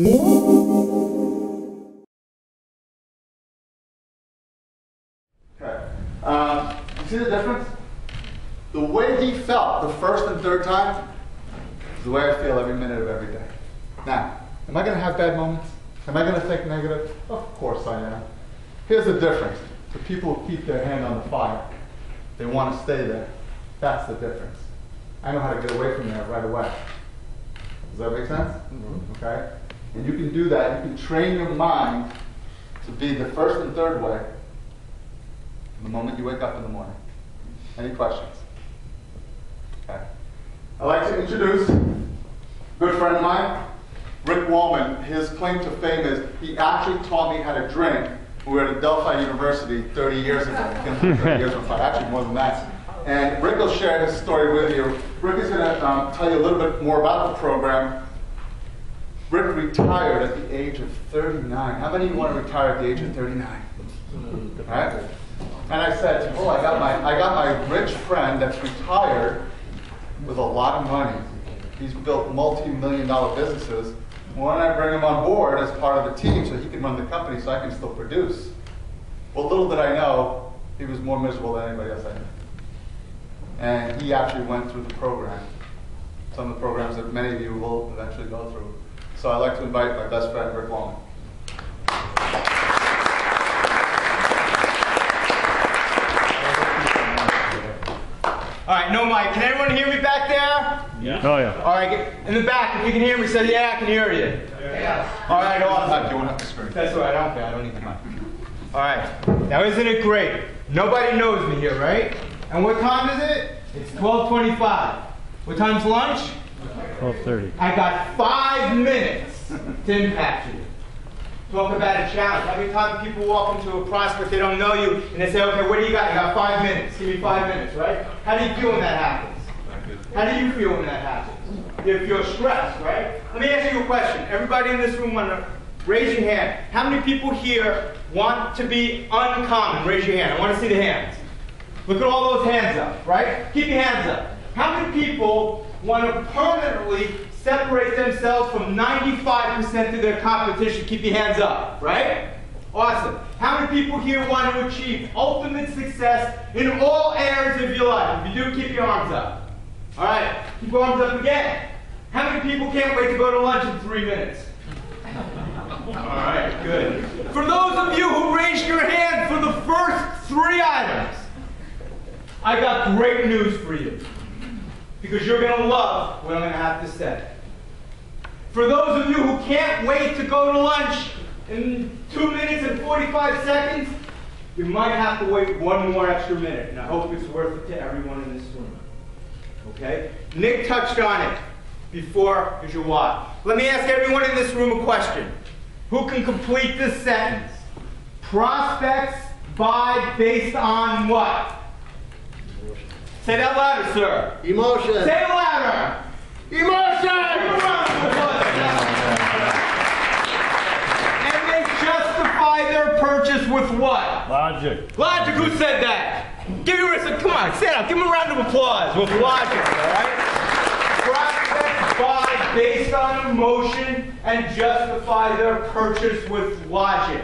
Okay. You see the difference? The way he felt the first and third time is the way I feel every minute of every day. Now, am I going to have bad moments? Am I going to think negative? Of course I am. Here's the difference. The people who keep their hand on the fire, they want to stay there. That's the difference. I know how to get away from there right away. Does that make sense? Mm-hmm. Okay? And you can do that. You can train your mind to be the first and third way the moment you wake up in the morning. Any questions? Okay. I'd like to introduce a good friend of mine, Rick Wallman. His claim to fame is he actually taught me how to drink when we were at Delphi University 30 years ago. 30 years ago, actually more than that. And Rick will share his story with you. Rick is going to tell you a little bit more about the program. Rick retired at the age of 39. How many of you want to retire at the age of 39? Right? And I said, oh, I got my rich friend that's retired with a lot of money. He's built multi-million-dollar businesses. Why don't I bring him on board as part of the team so he can run the company so I can still produce? Well, little did I know, he was more miserable than anybody else I knew. And he actually went through the program. Some of the programs that many of you will eventually go through. So I'd like to invite my best friend, Rick Wallman. All right, no mic. Can everyone hear me back there? Yeah. Oh, yeah. All right, in the back, if you can hear me, say, yeah, I can hear you. Yeah. All right, awesome. You won't have to scream. That's all right, I don't care. I don't need the mic. All right, now isn't it great? Nobody knows me here, right? And what time is it? It's 12:25. What time's lunch? 12:30. I got 5 minutes to impact you. Talk about a challenge. How many times people walk into a prospect, they don't know you, and they say, okay, what do you got? You got 5 minutes. Give me 5 minutes, right? How do you feel when that happens? How do you feel when that happens? You feel stressed, right? Let me ask you a question. Everybody in this room want to raise your hand. How many people here want to be uncommon? Raise your hand. I want to see the hands. Look at all those hands up, right? Keep your hands up. How many people want to permanently separate themselves from 95% of their competition? Keep your hands up, right? Awesome. How many people here want to achieve ultimate success in all areas of your life? If you do, keep your arms up. All right, keep your arms up again. How many people can't wait to go to lunch in 3 minutes? All right, good. For those of you who raised your hand for the first 3 items, I got great news for you, because you're going to love what I'm going to have to say. For those of you who can't wait to go to lunch in 2 minutes and 45 seconds, you might have to wait 1 more extra minute, and I hope it's worth it to everyone in this room. Okay? Nick touched on it before as you watch. Let me ask everyone in this room a question. Who can complete this sentence? Prospects buy based on what? Say that louder, sir. Emotion. Say it louder. Emotion. And they justify their purchase with what? Logic. Logic. Who said that? Give me a come on, stand up. Give me a round of applause with logic. All right. Prospects buy based on emotion and justify their purchase with logic.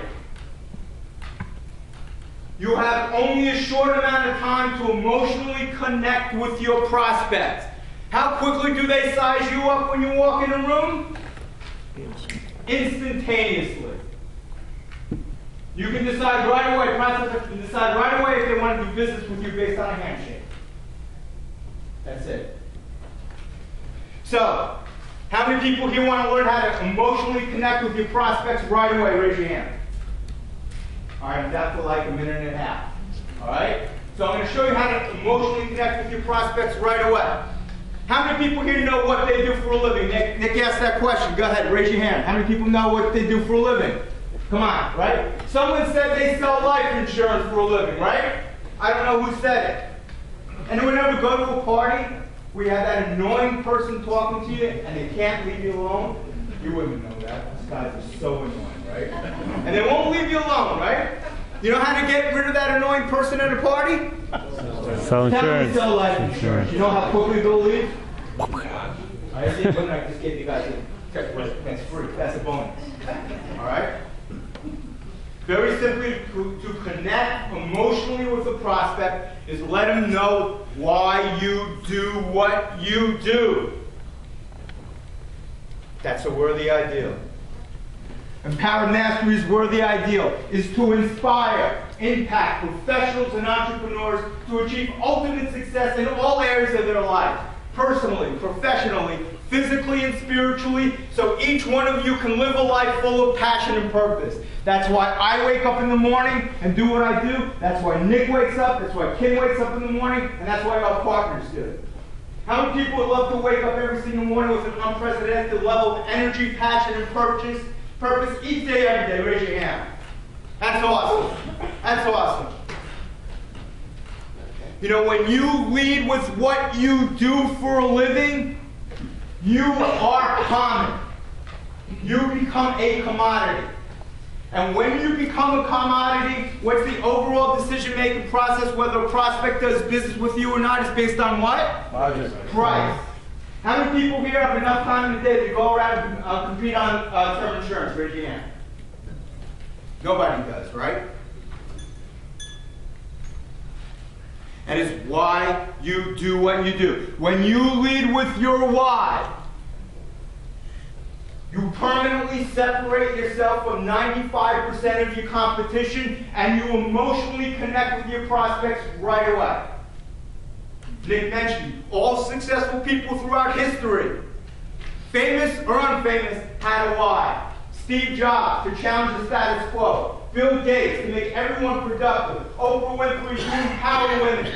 You have only a short amount of time to emotionally connect with your prospects. How quickly do they size you up when you walk in a room? Instantaneously. You can decide right away, prospects can decide right away if they want to do business with you based on a handshake. That's it. So, how many people here want to learn how to emotionally connect with your prospects right away? Raise your hand. All right, that's for like 1.5 minutes. All right? So I'm going to show you how to emotionally connect with your prospects right away. How many people here know what they do for a living? Nick asked that question. Go ahead, raise your hand. How many people know what they do for a living? Come on, right? Someone said they sell life insurance for a living, right? I don't know who said it. Anyone ever go to a party where you have that annoying person talking to you and they can't leave you alone? You wouldn't know that. These guys are so annoying, right? And they won't leave you alone, right? You know how to get rid of that annoying person at a party? Sell insurance. Sell life insurance. You know how quickly they'll leave? I just gave you guys Okay, wait, that's free. That's a bonus. All right? Very simply, to connect emotionally with the prospect is let them know why you do what you do. That's a worthy ideal. Empowered Mastery's worthy ideal is to inspire, impact professionals and entrepreneurs to achieve ultimate success in all areas of their life, personally, professionally, physically, and spiritually, so each one of you can live a life full of passion and purpose. That's why I wake up in the morning and do what I do. That's why Nick wakes up. That's why Kim wakes up in the morning. And that's why our partners do. How many people would love to wake up every single morning with an unprecedented level of energy, passion, and purpose each day, every day? Raise your hand. That's awesome. That's awesome. You know, when you lead with what you do for a living, you are common. You become a commodity. And when you become a commodity, what's the overall decision-making process, whether a prospect does business with you or not, is based on what? Price. How many people here have enough time in the day to go around and compete on term insurance? Raise your hand. Nobody does, right? And it's why you do what you do. When you lead with your why, you permanently separate yourself from 95% of your competition, and you emotionally connect with your prospects right away. Nick mentioned all successful people throughout history, famous or unfamous, had a why. Steve Jobs to challenge the status quo. Bill Gates to make everyone productive. Oprah Winfrey to empower women.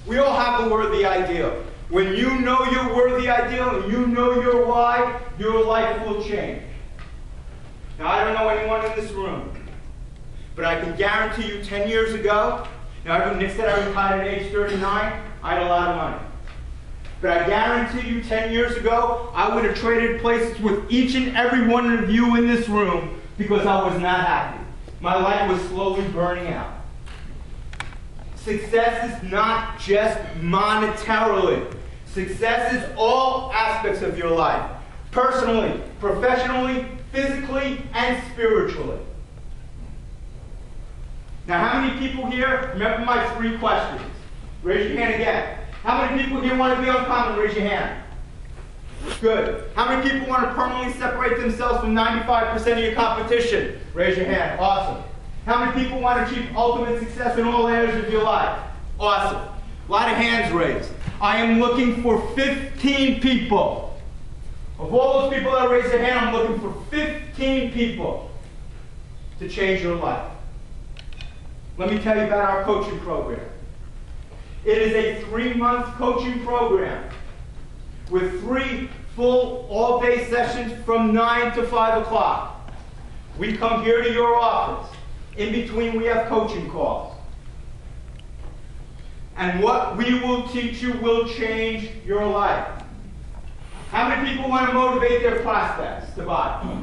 We all have a worthy ideal. When you know your worthy ideal and you know your why, your life will change. Now, I don't know anyone in this room, but I can guarantee you 10 years ago, now Nick said I retired at age 39, I had a lot of money. But I guarantee you 10 years ago, I would have traded places with each and every one of you in this room because I was not happy. My life was slowly burning out. Success is not just monetarily. Success is all aspects of your life. Personally, professionally, physically, and spiritually. Now, how many people here remember my 3 questions? Raise your hand again. How many people here want to be uncommon? Raise your hand. Good. How many people want to permanently separate themselves from 95% of your competition? Raise your hand. Awesome. How many people want to achieve ultimate success in all areas of your life? Awesome. A lot of hands raised. I am looking for 15 people. Of all those people that raise their hand, I'm looking for 15 people to change your life. Let me tell you about our coaching program. It is a 3-month coaching program with 3 full all-day sessions from 9 to 5 o'clock. We come here to your office. In between, we have coaching calls. And what we will teach you will change your life. How many people want to motivate their prospects to buy?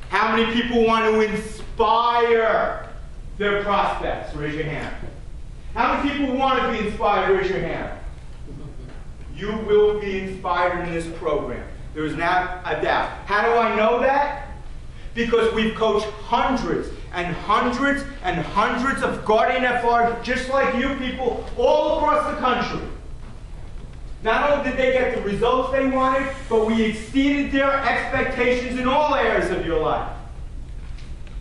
How many people want to inspire their prospects? Raise your hand. How many people want to be inspired? Raise your hand. You will be inspired in this program. There is not a doubt. How do I know that? Because we've coached hundreds and hundreds and hundreds of Guardian FRs just like you people all across the country. Not only did they get the results they wanted, but we exceeded their expectations in all areas of your life.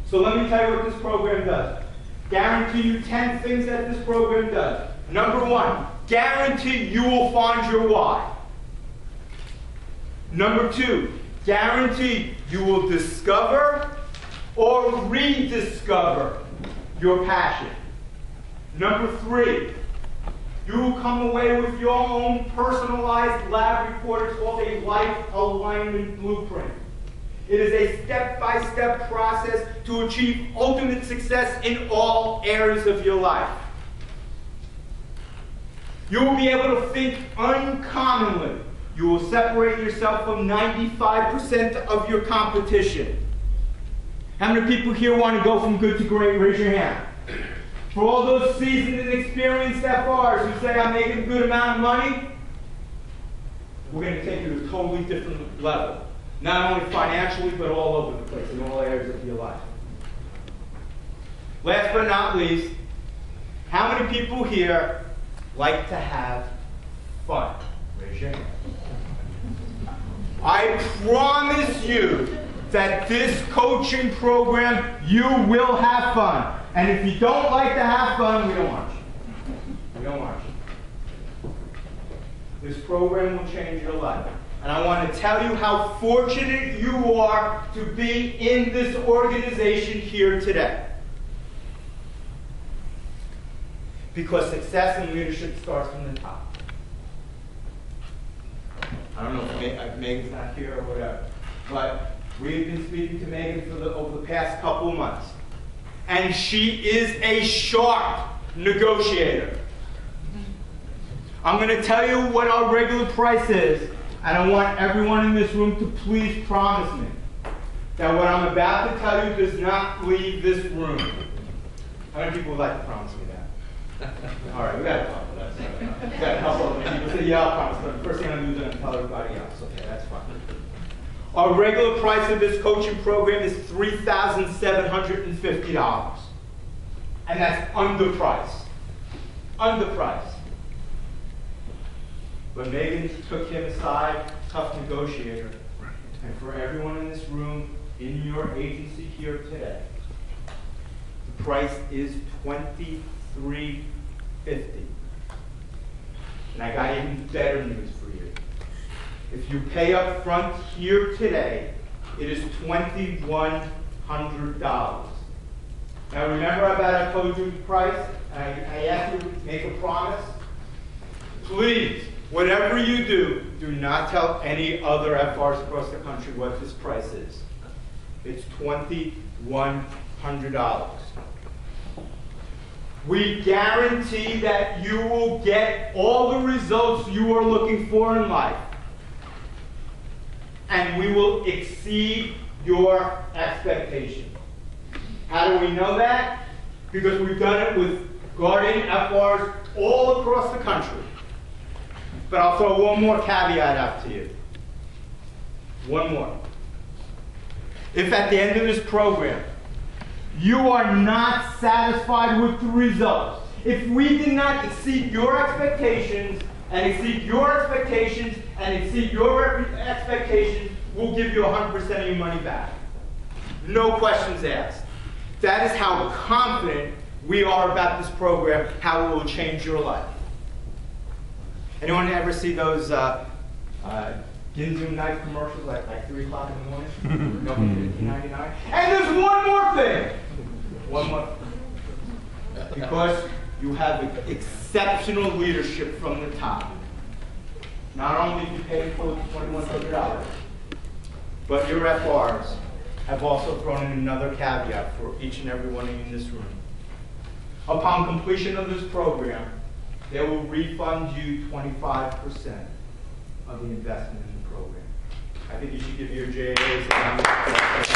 So let me tell you what this program does. Guarantee you 10 things that this program does. Number 1, guarantee you will find your why. Number 2, guarantee you will discover or rediscover your passion. Number 3, you will come away with your own personalized lab report. It's called a life alignment blueprint. It is a step-by-step process to achieve ultimate success in all areas of your life. You will be able to think uncommonly. You will separate yourself from 95% of your competition. How many people here want to go from good to great? Raise your hand. For all those seasoned and experienced FRs who say, I'm making a good amount of money, we're going to take you to a totally different level. Not only financially, but all over the place, in all areas of your life. Last but not least, how many people here like to have fun? Raise your hand. I promise you that this coaching program, you will have fun. And if you don't like to have fun, we don't want you. We don't want you. This program will change your life. And I want to tell you how fortunate you are to be in this organization here today. Because success and leadership starts from the top. I don't know if Megan's not here or whatever, but we've been speaking to Megan over the past couple of months. And she is a sharp negotiator. I'm going to tell you what our regular price is, and I want everyone in this room to please promise me that what I'm about to tell you does not leave this room. How many people would like to promise me that? All right, we got a couple. That's we got a couple of people say, yeah, I'll promise, but the first thing I'm going to do is I'm going to tell everybody else. Okay, that's fine. Our regular price of this coaching program is $3,750. And that's underpriced. Underpriced. But Megan took him aside, tough negotiator. And for everyone in this room, in your agency here today, the price is $23.50. And I got even better news for you. If you pay up front here today, it is $2,100. Now remember I told you the price? I asked you to make a promise. Please, whatever you do, do not tell any other FRs across the country what this price is. It's $2,100. We guarantee that you will get all the results you are looking for in life. And we will exceed your expectations. How do we know that? Because we've done it with Guardian FRs all across the country. But I'll throw one more caveat out to you. One more. If at the end of this program, you are not satisfied with the results, if we did not exceed your expectations, and exceed your expectations, and exceed your expectations, we'll give you 100% of your money back. No questions asked. That is how confident we are about this program, how it will change your life. Anyone ever see those Ginzu knife commercials like 3 o'clock in the morning? $15.99. And there's one more thing. One more. Because you have exceptional leadership from the top. Not only do you pay for $2,100, but your FRs have also thrown in another caveat for each and every one in this room. Upon completion of this program, they will refund you 25% of the investment in the program. I think you should give your JAs a round of applause.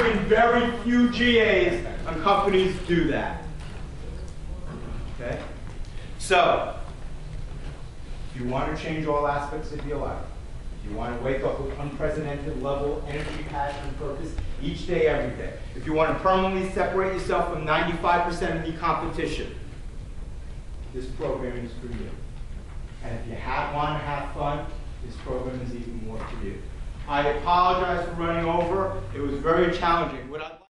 And very few GAs and companies do that. Okay? So, if you want to change all aspects of your life, if you want to wake up with unprecedented level energy, passion, and purpose each day, every day, if you want to permanently separate yourself from 95% of the competition, this program is for you. And if you want to have fun, this program is even more for you. I apologize for running over. It was very challenging.